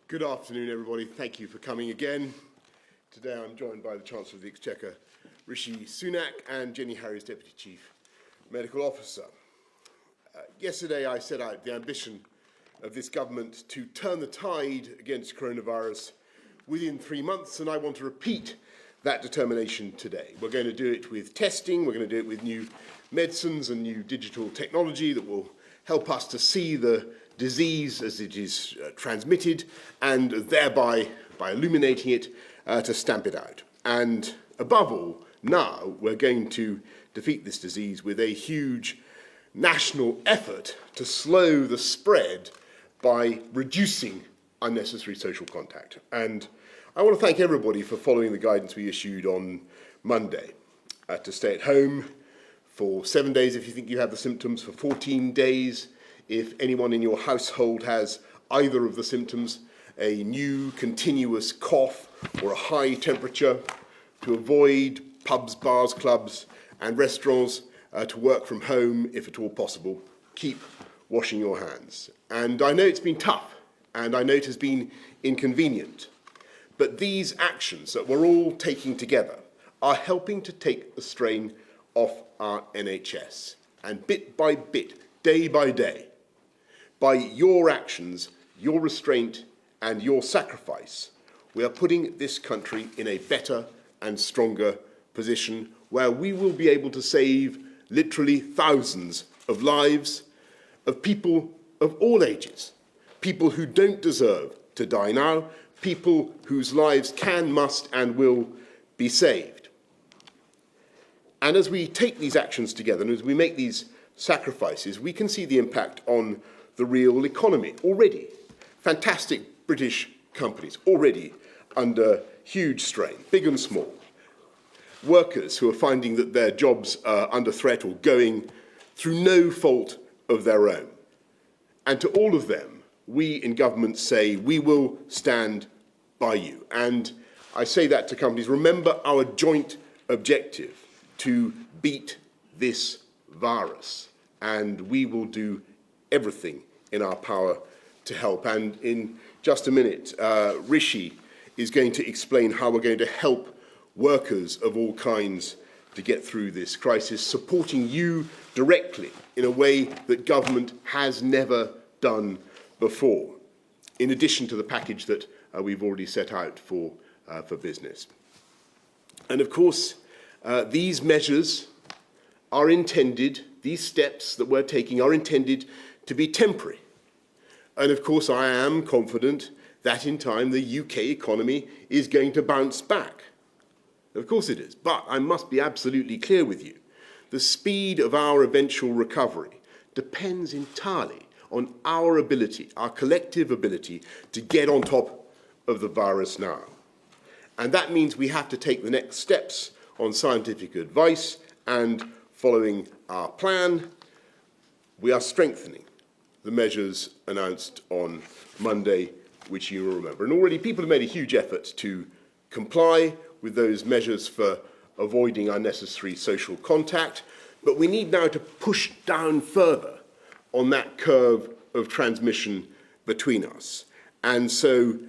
Good afternoon, everybody. Thank you for coming again. Today I'm joined by the Chancellor of the Exchequer, Rishi Sunak, and Jenny Harries, Deputy Chief Medical Officer. Yesterday I set out the ambition of this government to turn the tide against coronavirus within 3 months, and I want to repeat that determination today. We're going to do it with testing, we're going to do it with new medicines and new digital technology that will help us to see the disease as it is transmitted, and thereby, by illuminating it, to stamp it out. And above all, now we're going to defeat this disease with a huge national effort to slow the spread by reducing unnecessary social contact. And I want to thank everybody for following the guidance we issued on Monday to stay at home for 7 days if you think you have the symptoms, for 14 days if anyone in your household has either of the symptoms, a new continuous cough or a high temperature, to avoid pubs, bars, clubs and restaurants, to work from home if at all possible. Keep washing your hands. And I know it's been tough, and I know it has been inconvenient, but these actions that we're all taking together are helping to take the strain off our NHS. And bit by bit, day by day, by your actions, your restraint and your sacrifice, we are putting this country in a better and stronger position where we will be able to save literally thousands of lives of people of all ages, people who don't deserve to die now, people whose lives can, must and will be saved. And as we take these actions together and as we make these sacrifices, we can see the impact on the real economy already. Fantastic British companies already under huge strain, big and small. Workers who are finding that their jobs are under threat or going through no fault of their own. And to all of them, we in government say, we will stand by you. And I say that to companies, remember our joint objective to beat this virus. And we will do everything in our power to help. And in just a minute, Rishi is going to explain how we're going to help workers of all kinds to get through this crisis, supporting you directly in a way that government has never done before, in addition to the package that we've already set out for business. And of course, these measures are intended, these steps that we're taking are intended to be temporary. And of course, I am confident that in time the UK economy is going to bounce back. Of course it is, but I must be absolutely clear with you. The speed of our eventual recovery depends entirely on our ability, our collective ability, to get on top of the virus now. And that means we have to take the next steps on scientific advice, and following our plan, we are strengthening the measures announced on Monday, which you will remember. And already people have made a huge effort to comply with those measures for avoiding unnecessary social contact, but we need now to push down further on that curve of transmission between us. And so,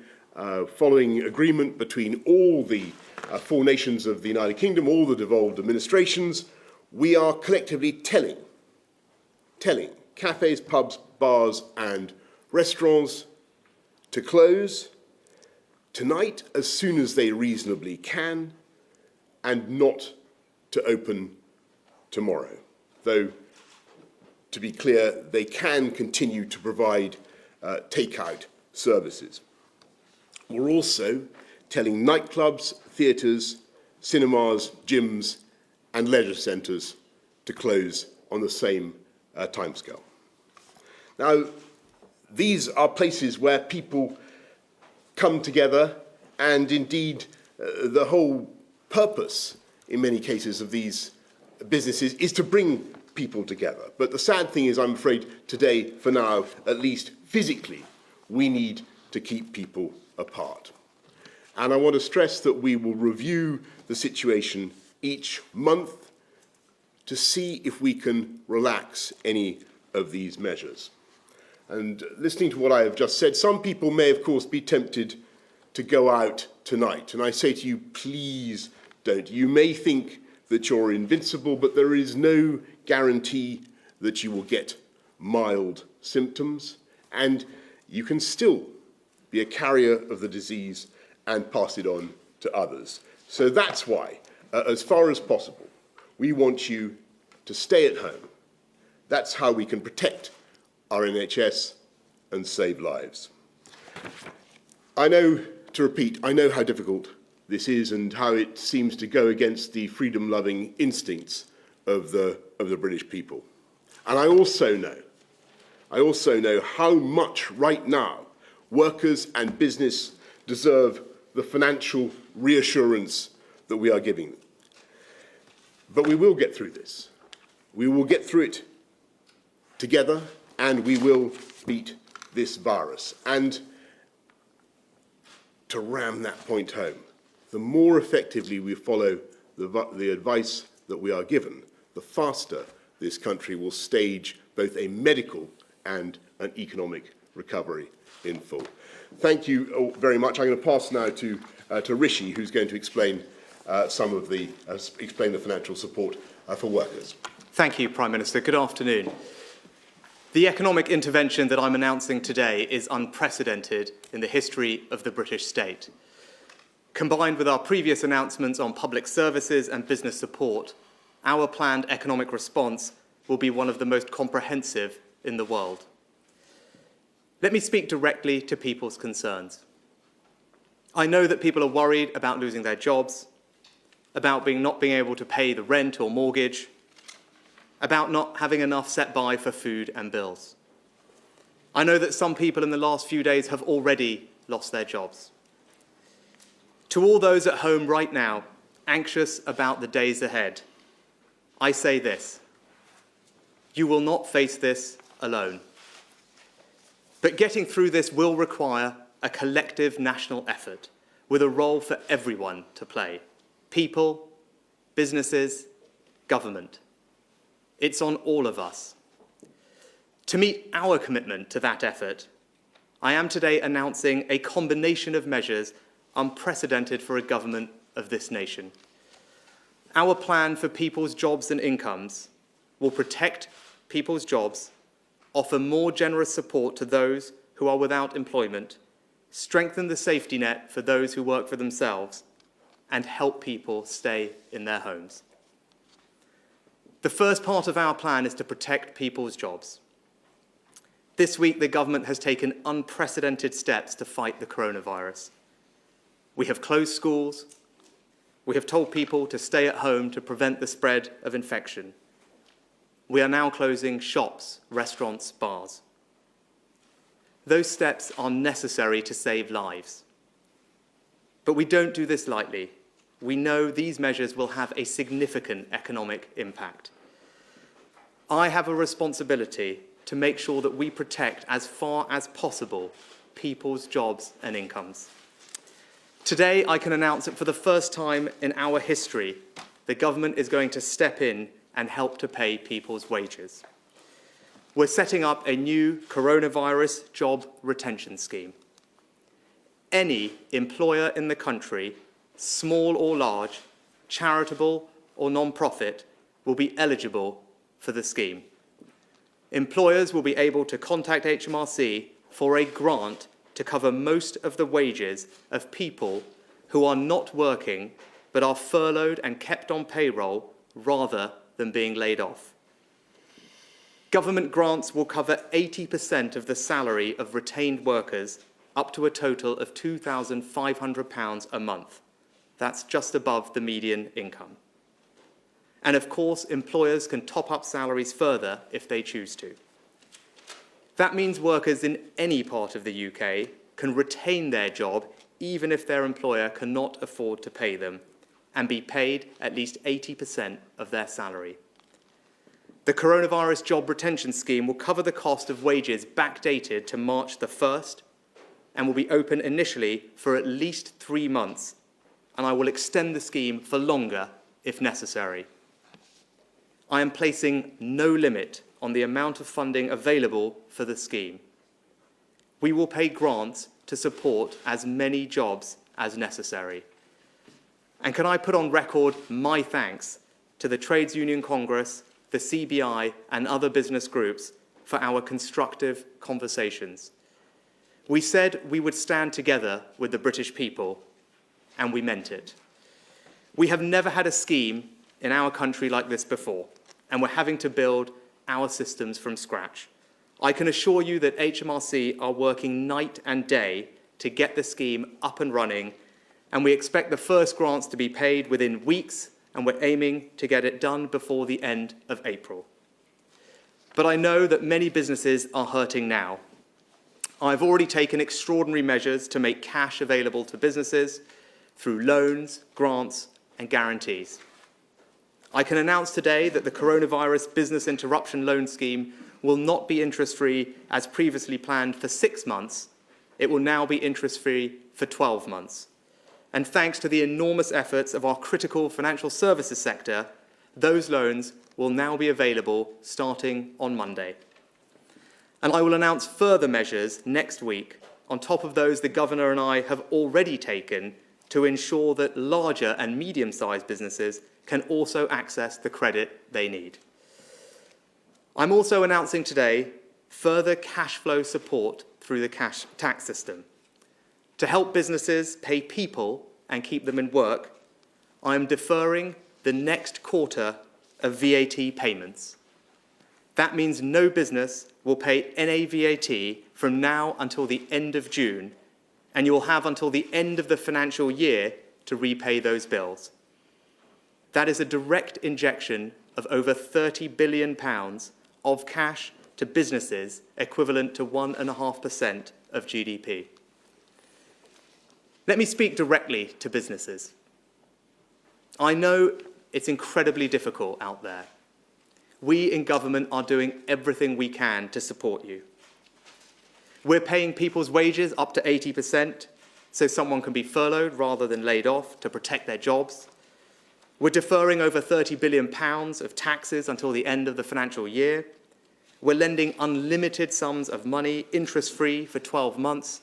following agreement between all the 4 nations of the United Kingdom, all the devolved administrations, we are collectively telling cafes, pubs, bars and restaurants to close tonight as soon as they reasonably can, and not to open tomorrow. Though, to be clear, they can continue to provide take-out services. We're also telling nightclubs, theatres, cinemas, gyms and leisure centres to close on the same timescale. Now, these are places where people come together, and indeed the whole purpose, in many cases, of these businesses is to bring people together. But the sad thing is, I'm afraid, today, for now, at least physically, we need to keep people apart. And I want to stress that we will review the situation each month to see if we can relax any of these measures. And listening to what I have just said, some people may, of course, be tempted to go out tonight. And I say to you, please don't. You may think that you're invincible, but there is no guarantee that you will get mild symptoms, and you can still be a carrier of the disease and pass it on to others. So that's why, as far as possible, we want you to stay at home. That's how we can protect our NHS and save lives. I know, to repeat, I know how difficult this is and how it seems to go against the freedom-loving instincts of the British people. And I also know how much right now workers and business deserve the financial reassurance that we are giving them. But we will get through this. We will get through it together, and we will beat this virus. And to ram that point home, the more effectively we follow the advice that we are given, the faster this country will stage both a medical and an economic recovery in full. Thank you all very much. I'm going to pass now to Rishi, who's going to explain explain the financial support for workers. Thank you, Prime Minister. Good afternoon. The economic intervention that I'm announcing today is unprecedented in the history of the British state. Combined with our previous announcements on public services and business support, our planned economic response will be one of the most comprehensive in the world. Let me speak directly to people's concerns. I know that people are worried about losing their jobs, about not being able to pay the rent or mortgage, about not having enough set by for food and bills. I know that some people in the last few days have already lost their jobs. To all those at home right now, anxious about the days ahead, I say this: you will not face this alone. But getting through this will require a collective national effort with a role for everyone to play: people, businesses, government. It's on all of us. To meet our commitment to that effort, I am today announcing a combination of measures unprecedented for a government of this nation. Our plan for people's jobs and incomes will protect people's jobs, offer more generous support to those who are without employment, strengthen the safety net for those who work for themselves, and help people stay in their homes. The first part of our plan is to protect people's jobs. This week, the government has taken unprecedented steps to fight the coronavirus. We have closed schools. We have told people to stay at home to prevent the spread of infection. We are now closing shops, restaurants, bars. Those steps are necessary to save lives. But we don't do this lightly. We know these measures will have a significant economic impact. I have a responsibility to make sure that we protect as far as possible people's jobs and incomes. Today, I can announce that for the first time in our history, the government is going to step in and help to pay people's wages. We're setting up a new coronavirus job retention scheme. Any employer in the country, small or large, charitable or non-profit, will be eligible for the scheme. Employers will be able to contact HMRC for a grant to cover most of the wages of people who are not working but are furloughed and kept on payroll rather than being laid off. Government grants will cover 80% of the salary of retained workers up to a total of £2,500 a month. That's just above the median income. And of course, employers can top up salaries further if they choose to. That means workers in any part of the UK can retain their job even if their employer cannot afford to pay them, and be paid at least 80% of their salary. The coronavirus job retention scheme will cover the cost of wages backdated to March the 1st and will be open initially for at least 3 months, and I will extend the scheme for longer if necessary. I am placing no limit on the amount of funding available for the scheme. we will pay grants to support as many jobs as necessary. And can I put on record my thanks to the Trades Union Congress, the CBI, and other business groups for our constructive conversations. We said we would stand together with the British people, and we meant it. We have never had a scheme in our country like this before, and we're having to build our systems from scratch. I can assure you that HMRC are working night and day to get the scheme up and running, and we expect the first grants to be paid within weeks, and we're aiming to get it done before the end of April. But I know that many businesses are hurting now. I've already taken extraordinary measures to make cash available to businesses through loans, grants, and guarantees. I can announce today that the Coronavirus Business Interruption Loan Scheme will not be interest-free as previously planned for 6 months. It will now be interest-free for 12 months. And thanks to the enormous efforts of our critical financial services sector, those loans will now be available starting on Monday. And I will announce further measures next week, on top of those the Governor and I have already taken to ensure that larger and medium-sized businesses can also access the credit they need. I'm also announcing today further cash flow support through the cash tax system. To help businesses pay people and keep them in work, I am deferring the next quarter of VAT payments. That means no business will pay any VAT from now until the end of June, and you will have until the end of the financial year to repay those bills. That is a direct injection of over £30 billion of cash to businesses, equivalent to 1.5% of GDP. Let me speak directly to businesses. I know it's incredibly difficult out there. We in government are doing everything we can to support you. We're paying people's wages up to 80% so someone can be furloughed rather than laid off to protect their jobs. We're deferring over £30 billion of taxes until the end of the financial year. We're lending unlimited sums of money, interest-free, for 12 months.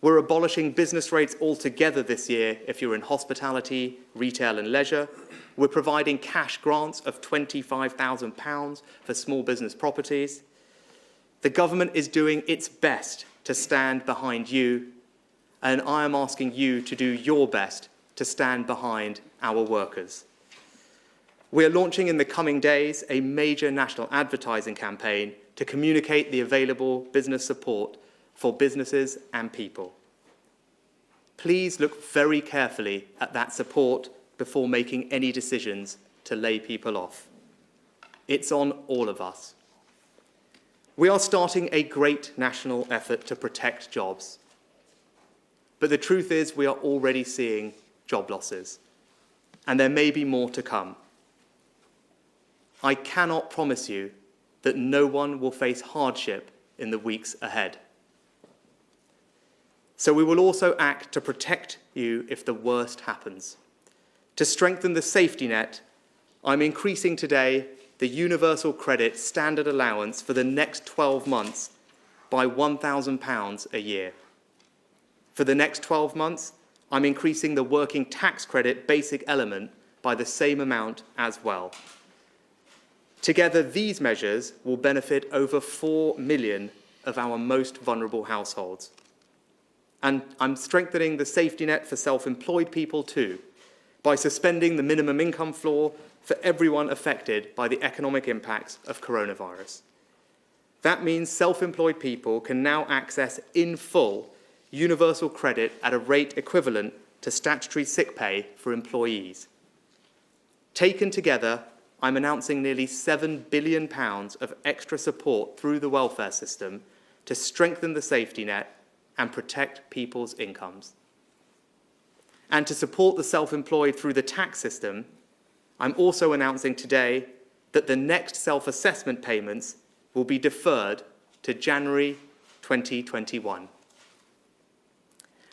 We're abolishing business rates altogether this year if you're in hospitality, retail and leisure. We're providing cash grants of £25,000 for small business properties. The government is doing its best to stand behind you, and I am asking you to do your best to stand behind our workers. We are launching in the coming days a major national advertising campaign to communicate the available business support for businesses and people. Please look very carefully at that support before making any decisions to lay people off. It's on all of us. We are starting a great national effort to protect jobs. But the truth is we are already seeing job losses, and there may be more to come. I cannot promise you that no one will face hardship in the weeks ahead. So we will also act to protect you if the worst happens. To strengthen the safety net, I'm increasing today the universal credit standard allowance for the next 12 months by £1,000 a year. For the next 12 months, I'm increasing the working tax credit basic element by the same amount as well. Together, these measures will benefit over 4 million of our most vulnerable households. And I'm strengthening the safety net for self-employed people too, by suspending the minimum income floor for everyone affected by the economic impacts of coronavirus. That means self-employed people can now access in full universal credit at a rate equivalent to statutory sick pay for employees. Taken together, I'm announcing nearly £7 billion of extra support through the welfare system to strengthen the safety net and protect people's incomes. And to support the self-employed through the tax system, I'm also announcing today that the next self-assessment payments will be deferred to January 2021.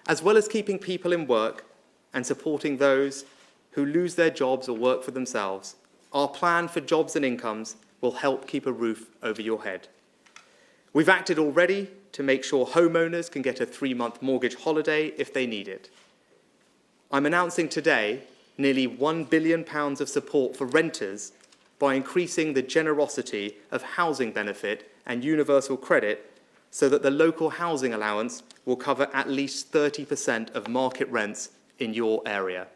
As well as keeping people in work and supporting those who lose their jobs or work for themselves, our plan for jobs and incomes will help keep a roof over your head. We've acted already to make sure homeowners can get a 3-month mortgage holiday if they need it. I'm announcing today nearly £1 billion of support for renters by increasing the generosity of housing benefit and universal credit so that the local housing allowance will cover at least 30% of market rents in your area.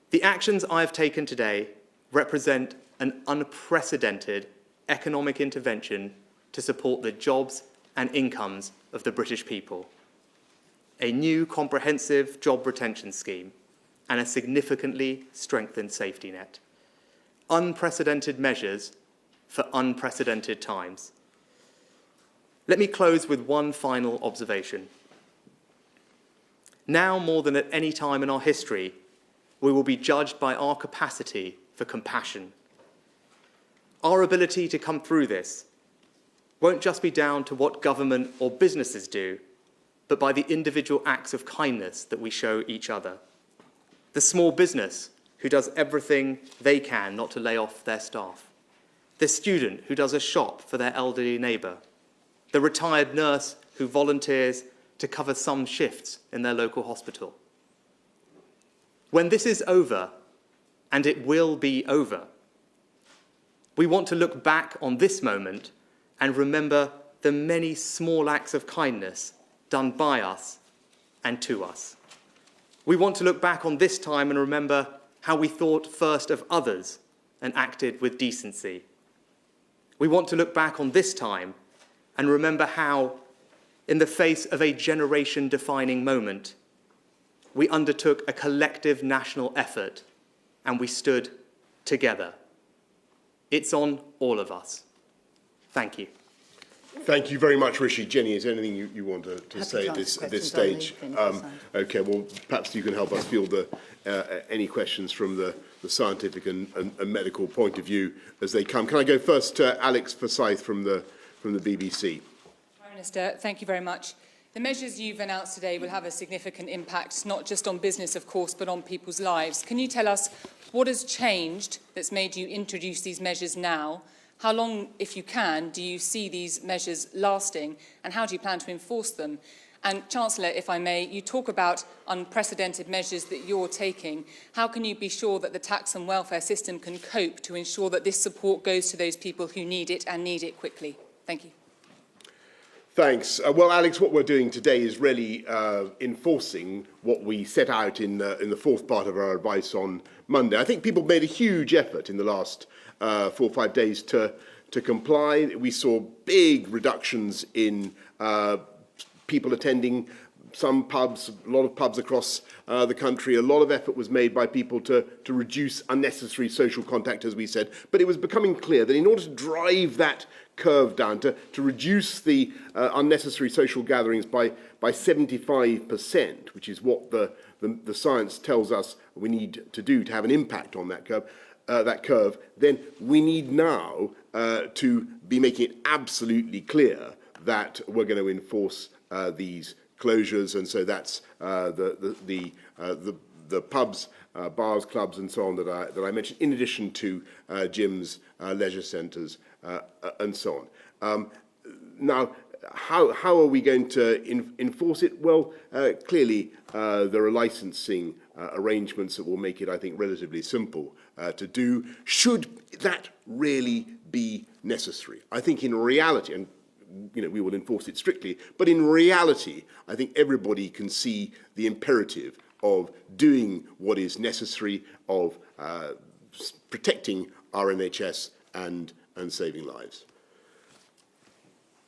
The actions I have taken today represent an unprecedented economic intervention to support the jobs and incomes of the British people. A new comprehensive job retention scheme and a significantly strengthened safety net. Unprecedented measures for unprecedented times. Let me close with one final observation. Now more than at any time in our history, we will be judged by our capacity for compassion. Our ability to come through this won't just be down to what government or businesses do, but by the individual acts of kindness that we show each other. The small business who does everything they can not to lay off their staff. The student who does a shop for their elderly neighbour. The retired nurse who volunteers to cover some shifts in their local hospital. When this is over, and it will be over, we want to look back on this moment and remember the many small acts of kindness done by us and to us. We want to look back on this time and remember how we thought first of others and acted with decency. We want to look back on this time and remember how, in the face of a generation-defining moment, we undertook a collective national effort and we stood together. It's on all of us. Thank you. Thank you very much, Rishi. Jenny, is there anything you want to say at this stage? Okay, well, perhaps you can help us field any questions from the scientific and medical point of view as they come. Can I go first to Alex Forsyth from the BBC? Prime Minister, thank you very much. The measures you've announced today will have a significant impact, not just on business, of course, but on people's lives. Can you tell us what has changed that's made you introduce these measures now? How long, if you can, do you see these measures lasting, and how do you plan to enforce them? And Chancellor, if I may, you talk about unprecedented measures that you're taking. How can you be sure that the tax and welfare system can cope to ensure that this support goes to those people who need it and need it quickly? Thank you. Thanks. Well, Alex, what we're doing today is really enforcing what we set out in the fourth part of our advice on Monday. I think people made a huge effort in the last 4 or 5 days to comply. We saw big reductions in people attending some pubs, a lot of pubs across the country. A lot of effort was made by people to reduce unnecessary social contact, as we said. But it was becoming clear that in order to drive that curve down, to reduce the unnecessary social gatherings by 75%, which is what the science tells us we need to do to have an impact on that curve, then we need now to be making it absolutely clear that we're going to enforce these closures, and so that's the pubs, bars, clubs, and so on that I mentioned, in addition to gyms, leisure centres, and so on. Now, how are we going to enforce it? Well, clearly there are licensing arrangements that will make it, I think, relatively simple to do. Should that really be necessary? I think in reality, and we will enforce it strictly, but in reality, I think everybody can see the imperative of doing what is necessary, of protecting our NHS and saving lives.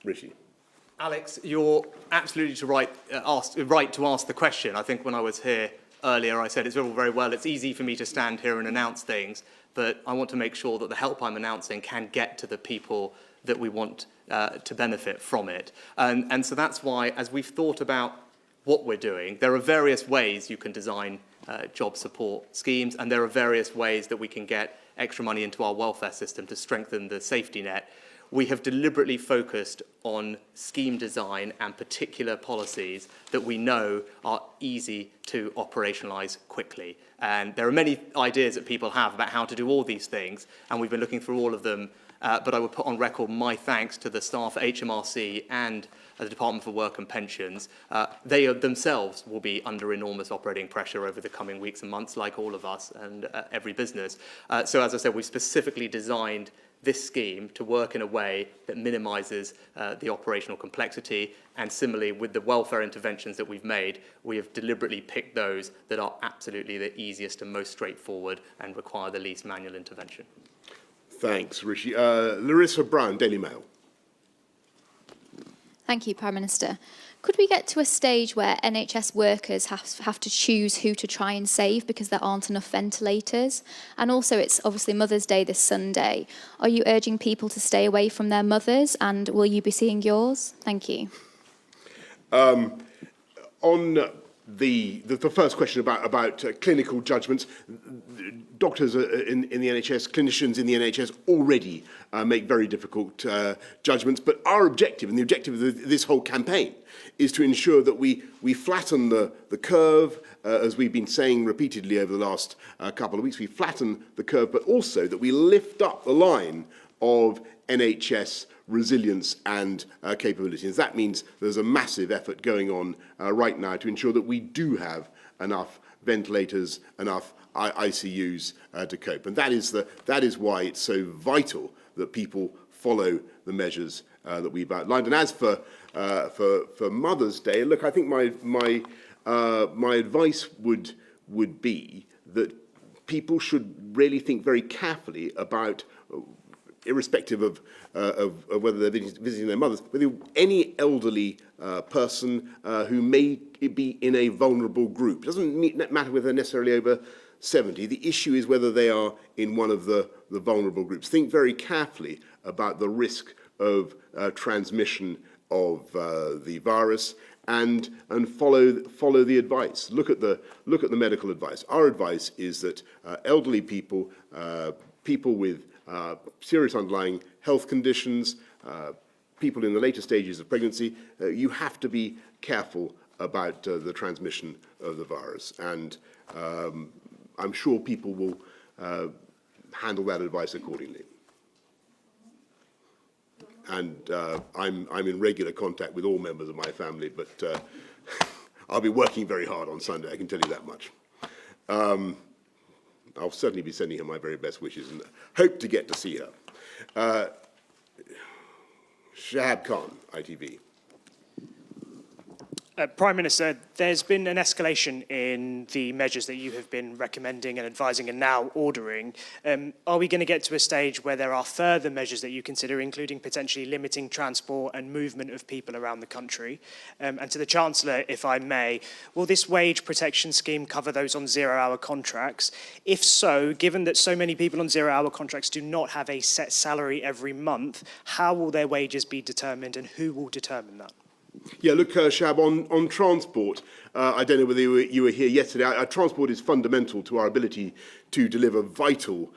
Rishi. Alex, you're absolutely right to ask the question. I think when I was here earlier, I said it's all very well. It's easy for me to stand here and announce things, but I want to make sure that the help I'm announcing can get to the people that we want to benefit from it. And so that's why, as we've thought about what we're doing, there are various ways you can design job support schemes, and there are various ways that we can get extra money into our welfare system to strengthen the safety net. We have deliberately focused on scheme design and particular policies that we know are easy to operationalise quickly. And there are many ideas that people have about how to do all these things, and we've been looking through all of them but I would put on record my thanks to the staff at HMRC and the Department for Work and Pensions. They themselves will be under enormous operating pressure over the coming weeks and months, like all of us and every business. So as I said, we specifically designed this scheme to work in a way that minimises the operational complexity, and similarly with the welfare interventions that we've made, we have deliberately picked those that are absolutely the easiest and most straightforward and require the least manual intervention. Thanks, Rishi. Larissa Brown, Daily Mail. Thank you, Prime Minister. Could we get to a stage where NHS workers have to choose who to try and save because there aren't enough ventilators? And also, it's obviously Mother's Day this Sunday. Are you urging people to stay away from their mothers, and will you be seeing yours? Thank you. On the first question about clinical judgments, doctors in the NHS, clinicians in the NHS already make very difficult judgments. But our objective, and the objective of this whole campaign, is to ensure that we flatten the curve, as we've been saying repeatedly over the last couple of weeks. We flatten the curve, but also that we lift up the line of NHS resilience and capabilities. That means there's a massive effort going on right now to ensure that we do have enough ventilators, enough ICUs to cope. And that is why it's so vital that people follow the measures that we've outlined. And as for Mother's Day, look, I think my advice would be that people should really think very carefully about, irrespective of whether they're visiting their mothers, whether any elderly person who may be in a vulnerable group. It doesn't matter whether they're necessarily over 70. The issue is whether they are in one of the vulnerable groups. Think very carefully about the risk of transmission of the virus and follow the advice. Look at the medical advice. Our advice is that elderly people, people with serious underlying health conditions, people in the later stages of pregnancy, you have to be careful about the transmission of the virus. And I'm sure people will handle that advice accordingly. And I'm in regular contact with all members of my family, but I'll be working very hard on Sunday, I can tell you that much. I'll certainly be sending her my very best wishes and hope to get to see her. Shahab Khan, ITV. Prime Minister, there's been an escalation in the measures that you have been recommending and advising and now ordering. Are we going to get to a stage where there are further measures that you consider, including potentially limiting transport and movement of people around the country? And to the Chancellor, if I may, will this wage protection scheme cover those on zero-hour contracts? If so, given that so many people on zero-hour contracts do not have a set salary every month, how will their wages be determined and who will determine that? Yeah, look, Shab, on transport, I don't know whether you were here yesterday. Transport is fundamental to our ability to deliver vital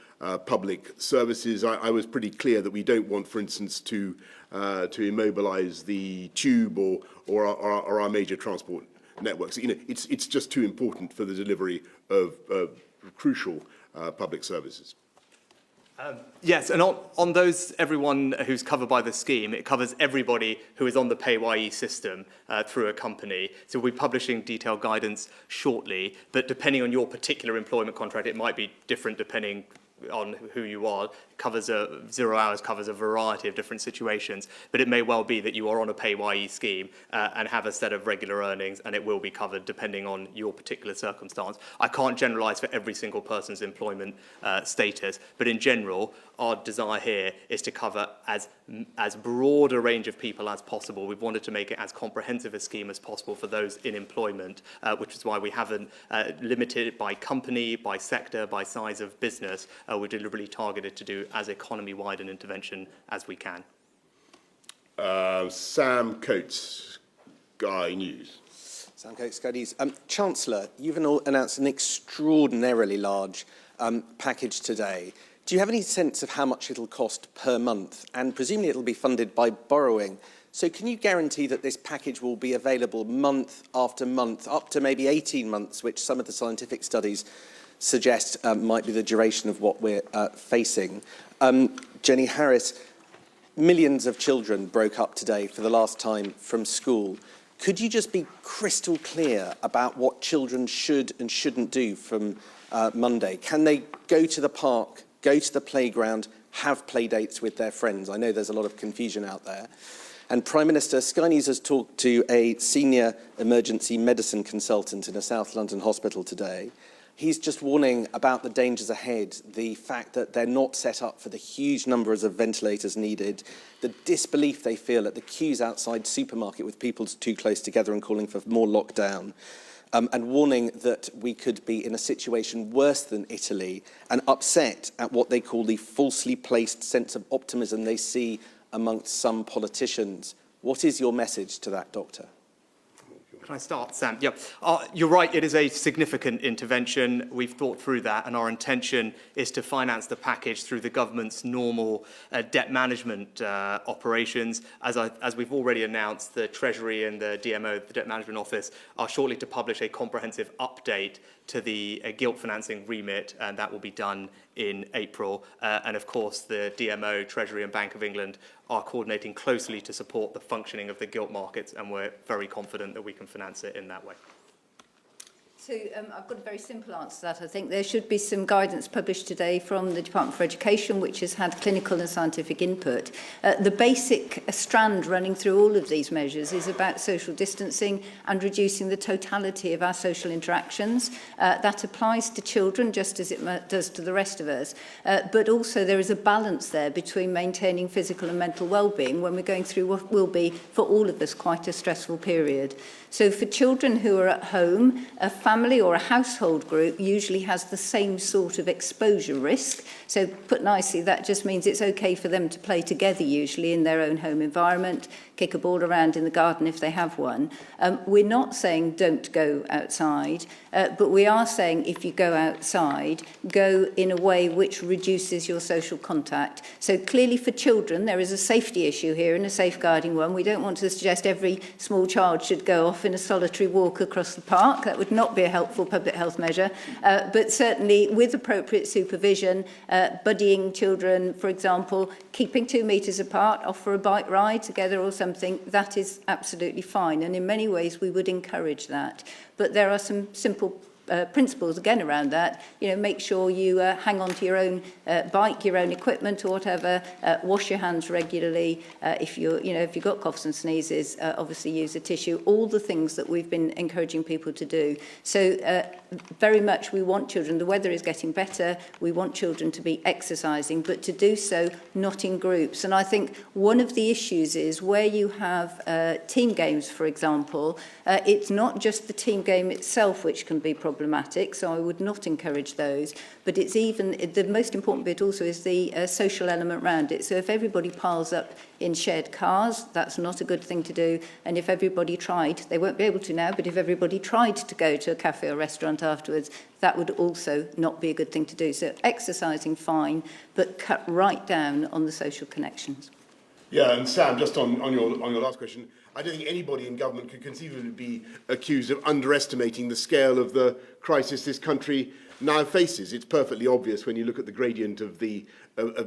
public services. I was pretty clear that we don't want, for instance, to immobilise the tube or our major transport networks. You know, it's just too important for the delivery of crucial public services. Yes, and on those, everyone who's covered by the scheme, it covers everybody who is on the PAYE system through a company. So we'll be publishing detailed guidance shortly, but depending on your particular employment contract, it might be different depending on who you are. Covers 0 hours covers a variety of different situations, but it may well be that you are on a PAYE scheme and have a set of regular earnings, and it will be covered depending on your particular circumstance. I can't generalise for every single person's employment status, but in general, our desire here is to cover as broad a range of people as possible. We've wanted to make it as comprehensive a scheme as possible for those in employment, which is why we haven't limited it by company, by sector, by size of business. We're deliberately targeted to do as economy-wide an intervention as we can. Sam Coates, Sky News. Sam Coates, Sky News. Chancellor, you've announced an extraordinarily large package today. Do you have any sense of how much it'll cost per month? And presumably it'll be funded by borrowing. So can you guarantee that this package will be available month after month, up to maybe 18 months, which some of the scientific studies suggest might be the duration of what we're facing? Jenny Harris, millions of children broke up today for the last time from school. Could you just be crystal clear about what children should and shouldn't do from Monday? Can they go to the park, go to the playground, have play dates with their friends? I know there's a lot of confusion out there. And Prime Minister, Sky News has talked to a senior emergency medicine consultant in a South London hospital today. He's just warning about the dangers ahead, the fact that they're not set up for the huge numbers of ventilators needed, the disbelief they feel at the queues outside supermarket with people too close together and calling for more lockdown, and warning that we could be in a situation worse than Italy, and upset at what they call the falsely placed sense of optimism they see amongst some politicians. What is your message to that, Doctor? Can I start, Sam? Yeah, you're right, it is a significant intervention. We've thought through that, and our intention is to finance the package through the government's normal debt management operations. As we've already announced, the Treasury and the DMO, the Debt Management Office, are shortly to publish a comprehensive update to the gilt financing remit, and that will be done in April. And of course, the DMO, Treasury and Bank of England are coordinating closely to support the functioning of the gilt markets, and we're very confident that we can finance it in that way. So I've got a very simple answer to that. I think there should be some guidance published today from the Department for Education, which has had clinical and scientific input. The basic strand running through all of these measures is about social distancing and reducing the totality of our social interactions. That applies to children just as it does to the rest of us. But also there is a balance there between maintaining physical and mental well-being when we're going through what will be, for all of us, quite a stressful period. So for children who are at home, a family or a household group usually has the same sort of exposure risk. So put nicely, that just means it's okay for them to play together usually in their own home environment, kick a ball around in the garden if they have one. We're not saying don't go outside, but we are saying if you go outside, go in a way which reduces your social contact. So clearly for children, there is a safety issue here and a safeguarding one. We don't want to suggest every small child should go off in a solitary walk across the park. That would not be a helpful public health measure. But certainly with appropriate supervision, buddying children, for example, keeping 2 metres apart, off for a bike ride together or something, that is absolutely fine. And in many ways, we would encourage that. But there are some simple principles again around that. You know, make sure you hang on to your own bike, your own equipment or whatever. Wash your hands regularly. If you've got coughs and sneezes, obviously use a tissue. All the things that we've been encouraging people to do. So very much we want children. The weather is getting better. We want children to be exercising, but to do so not in groups. And I think one of the issues is where you have team games, for example. It's not just the team game itself which can be problematic, so I would not encourage those. But it's even, the most important bit also is the social element around it. So if everybody piles up in shared cars, that's not a good thing to do. And if everybody tried, they won't be able to now, but if everybody tried to go to a cafe or restaurant afterwards, that would also not be a good thing to do. So exercising, fine, but cut right down on the social connections. Yeah, and Sam, just on your last question, I don't think anybody in government could conceivably be accused of underestimating the scale of the crisis this country now faces. It's perfectly obvious when you look at the gradient of the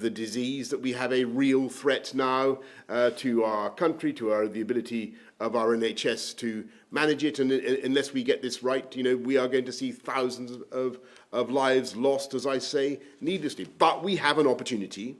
disease that we have a real threat now to our country, to the ability of our NHS to manage it. And unless we get this right, you know, we are going to see thousands of lives lost, as I say, needlessly. But we have an opportunity,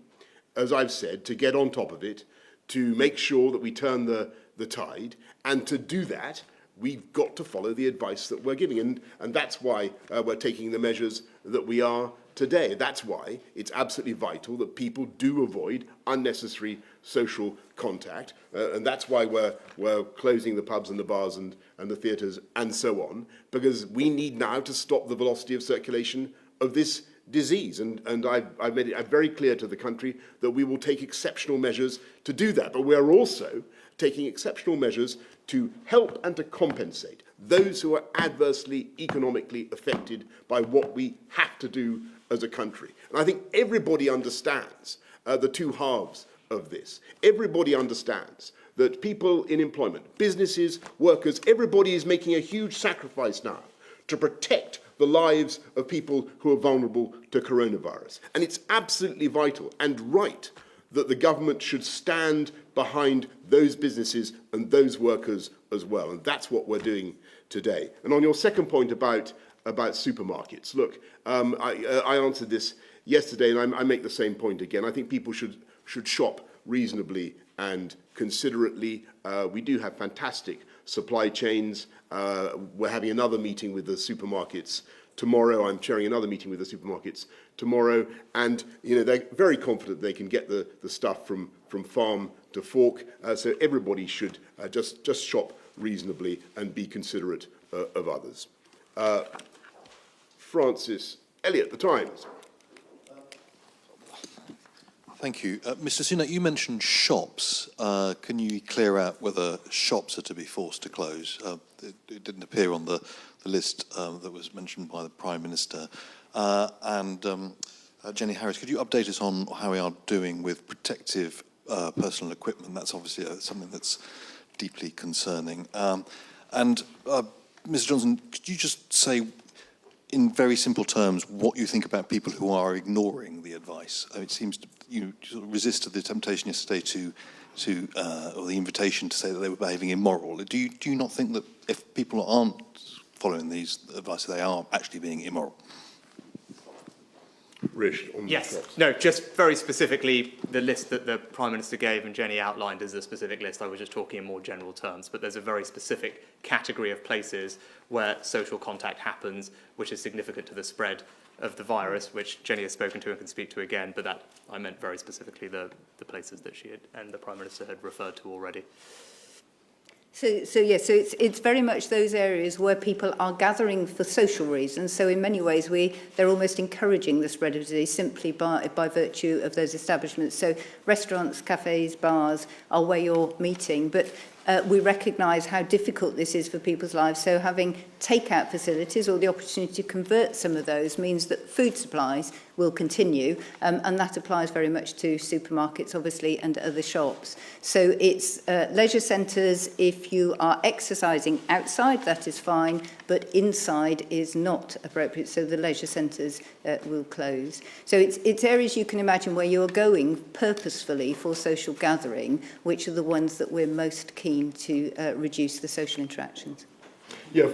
as I've said, to get on top of it, to make sure that we turn the tide, and to do that, we've got to follow the advice that we're giving, and that's why we're taking the measures that we are today. That's why it's absolutely vital that people do avoid unnecessary social contact, and that's why we're closing the pubs and the bars and the theatres and so on, because we need now to stop the velocity of circulation of this disease, and I've made it very clear to the country that we will take exceptional measures to do that, but we are also taking exceptional measures to help and to compensate those who are adversely economically affected by what we have to do as a country. And I think everybody understands the two halves of this. Everybody understands that people in employment, businesses, workers, everybody is making a huge sacrifice now to protect the lives of people who are vulnerable to coronavirus. And it's absolutely vital and right that the government should stand behind those businesses and those workers as well. And that's what we're doing today. And on your second point about supermarkets, look, I answered this yesterday, and I make the same point again. I think people should shop reasonably and considerately. We do have fantastic supply chains. We're having another meeting with the supermarkets tomorrow. I'm chairing another meeting with the supermarkets tomorrow, and they're very confident they can get the stuff from farm to fork. So everybody should just shop reasonably and be considerate of others. Francis Elliott, The Times. Thank you. Mr. Sunak, you mentioned shops. Can you clear out whether shops are to be forced to close? It didn't appear on the list that was mentioned by the Prime Minister. Jenny Harries, could you update us on how we are doing with protective personal equipment? That's obviously something that's deeply concerning. Mr. Johnson, could you just say, in very simple terms, what you think about people who are ignoring the advice? It seems you sort of resisted the temptation yesterday or the invitation to say that they were behaving immoral. Do you not think that if people aren't following these advice, they are actually being immoral? Rish, on yes. the shops. No, just very specifically, the list that the Prime Minister gave and Jenny outlined is a specific list. I was just talking in more general terms, but there's a very specific category of places where social contact happens, which is significant to the spread of the virus, which Jenny has spoken to and can speak to again, but that I meant very specifically the places that she had, and the Prime Minister had referred to already. So it's very much those areas where people are gathering for social reasons. So in many ways, they're almost encouraging the spread of disease simply by virtue of those establishments. So restaurants, cafes, bars are where you're meeting, but we recognise how difficult this is for people's lives. So having take-out facilities or the opportunity to convert some of those means that food supplies will continue, and that applies very much to supermarkets, obviously, and other shops. So it's leisure centres. If you are exercising outside, that is fine, but inside is not appropriate, so the leisure centres will close. So it's areas you can imagine where you're going purposefully for social gathering, which are the ones that we're most keen to reduce the social interactions. Yeah.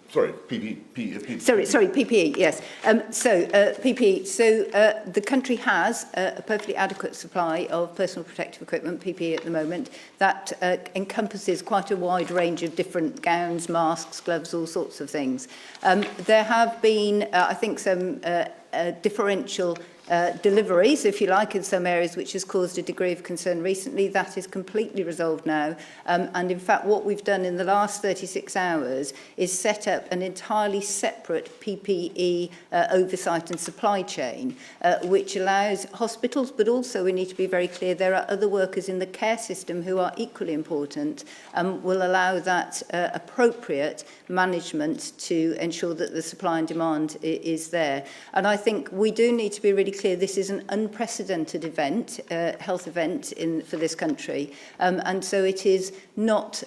Sorry, PPE. Sorry, PPE, yes. PPE. So the country has a perfectly adequate supply of personal protective equipment, PPE at the moment, that encompasses quite a wide range of different gowns, masks, gloves, all sorts of things. There have been, I think, some differential deliveries, if you like, in some areas, which has caused a degree of concern recently. That is completely resolved now. And in fact, what we've done in the last 36 hours is set up an entirely separate PPE oversight and supply chain, which allows hospitals, but also we need to be very clear, there are other workers in the care system who are equally important, will allow that appropriate management to ensure that the supply and demand is there. And I think we do need to be really clear this is an unprecedented event, health event for this country, and so it is not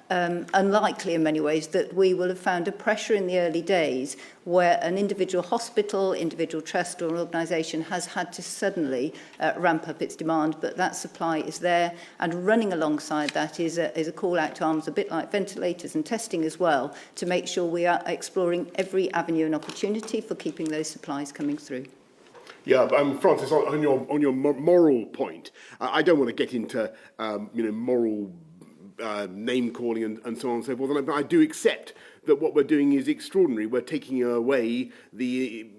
unlikely in many ways that we will have found a pressure in the early days where an individual hospital, individual trust or organisation has had to suddenly ramp up its demand, but that supply is there, and running alongside that is a call out to arms, a bit like ventilators and testing as well, to make sure we are exploring every avenue and opportunity for keeping those supplies coming through. Yeah, Francis, on your moral point, I don't want to get into moral name calling and so on and so forth. But I do accept that what we're doing is extraordinary. We're taking away the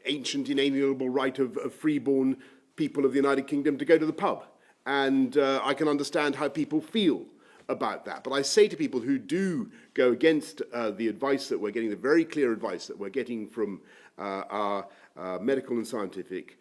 ancient inalienable right of freeborn people of the United Kingdom to go to the pub. And I can understand how people feel about that. But I say to people who do go against the advice that we're getting, the very clear advice that we're getting from our medical and scientific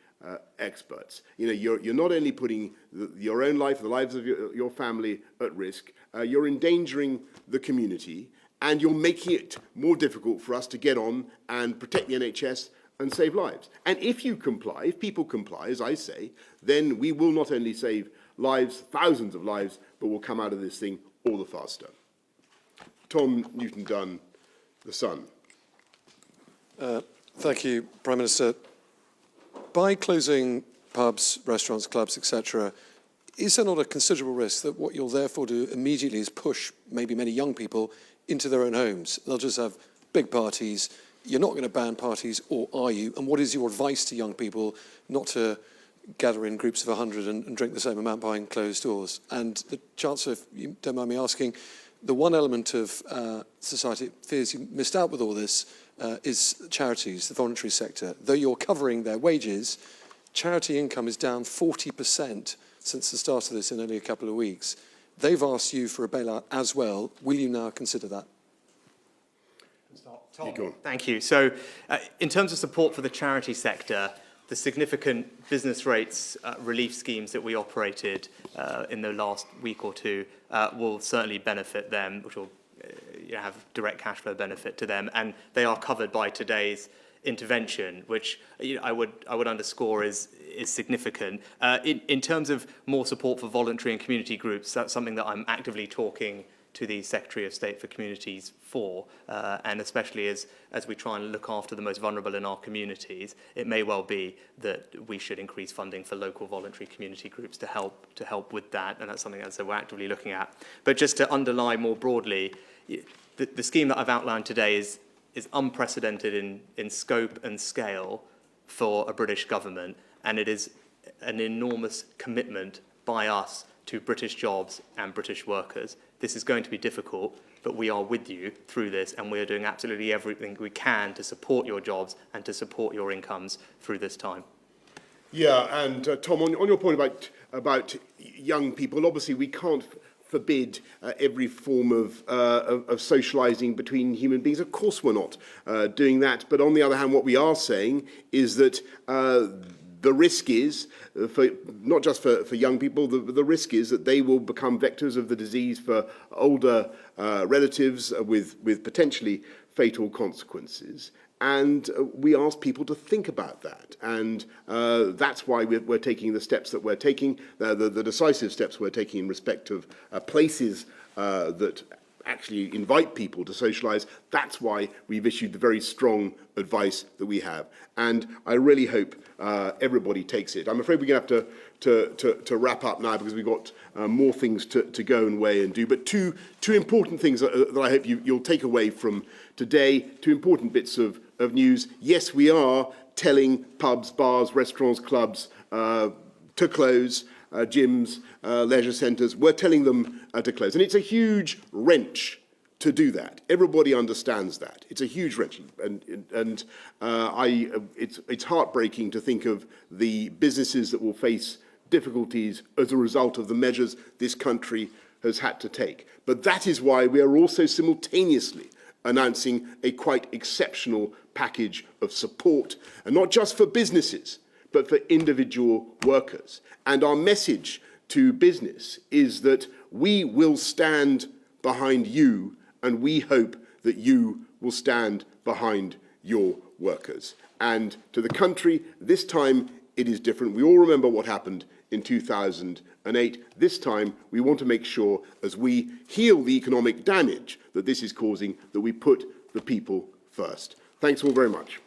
experts. You're not only putting your own life, the lives of your family at risk, you're endangering the community, and you're making it more difficult for us to get on and protect the NHS and save lives. And if you comply, if people comply, as I say, then we will not only save lives, thousands of lives, but we'll come out of this thing all the faster. Tom Newton-Dunn, The Sun. Thank you, Prime Minister. By closing pubs, restaurants, clubs, etc., is there not a considerable risk that what you'll therefore do immediately is push maybe many young people into their own homes? They'll just have big parties. You're not going to ban parties, or are you? And what is your advice to young people not to gather in groups of 100 and drink the same amount behind closed doors? And the Chancellor, if you don't mind me asking, the one element of society it fears you missed out with all this is charities, the voluntary sector. Though you're covering their wages, charity income is down 40% since the start of this in only a couple of weeks. They've asked you for a bailout as well. Will you now consider that? Tom, thank you. So in terms of support for the charity sector, the significant business rates relief schemes that we operated in the last week or two will certainly benefit them, which will have direct cash flow benefit to them, and they are covered by today's intervention, which I would underscore is significant. In terms of more support for voluntary and community groups, that's something that I'm actively talking to the Secretary of State for Communities for, and especially as we try and look after the most vulnerable in our communities, it may well be that we should increase funding for local voluntary community groups to help with that, and that's something that we're actively looking at. But just to underline more broadly, the scheme that I've outlined today is unprecedented in scope and scale for a British government, and it is an enormous commitment by us to British jobs and British workers. This is going to be difficult, but we are with you through this, and we are doing absolutely everything we can to support your jobs and to support your incomes through this time. Yeah, and Tom, on your point about young people, obviously we can't forbid every form of socialising between human beings. Of course we're not doing that. But on the other hand, what we are saying is that the risk is, not just for young people, the risk is that they will become vectors of the disease for older relatives with potentially fatal consequences. And we ask people to think about that. And that's why we're taking the steps that we're taking, the decisive steps we're taking in respect of places that actually invite people to socialise. That's why we've issued the very strong advice that we have. And I really hope everybody takes it. I'm afraid we're going to have to wrap up now because we've got more things to go and weigh and do. But two important things that I hope you'll take away from today, two important bits of news. Yes, we are telling pubs, bars, restaurants, clubs to close, gyms, leisure centres. We're telling them to close. And it's a huge wrench to do that. Everybody understands that. It's a huge wrench. And it's heartbreaking to think of the businesses that will face difficulties as a result of the measures this country has had to take. But that is why we are also simultaneously announcing a quite exceptional package of support, and not just for businesses, but for individual workers. And our message to business is that we will stand behind you, and we hope that you will stand behind your workers. And to the country, this time it is different. We all remember what happened in 2008. This time, we want to make sure, as we heal the economic damage that this is causing, that we put the people first. Thanks all very much.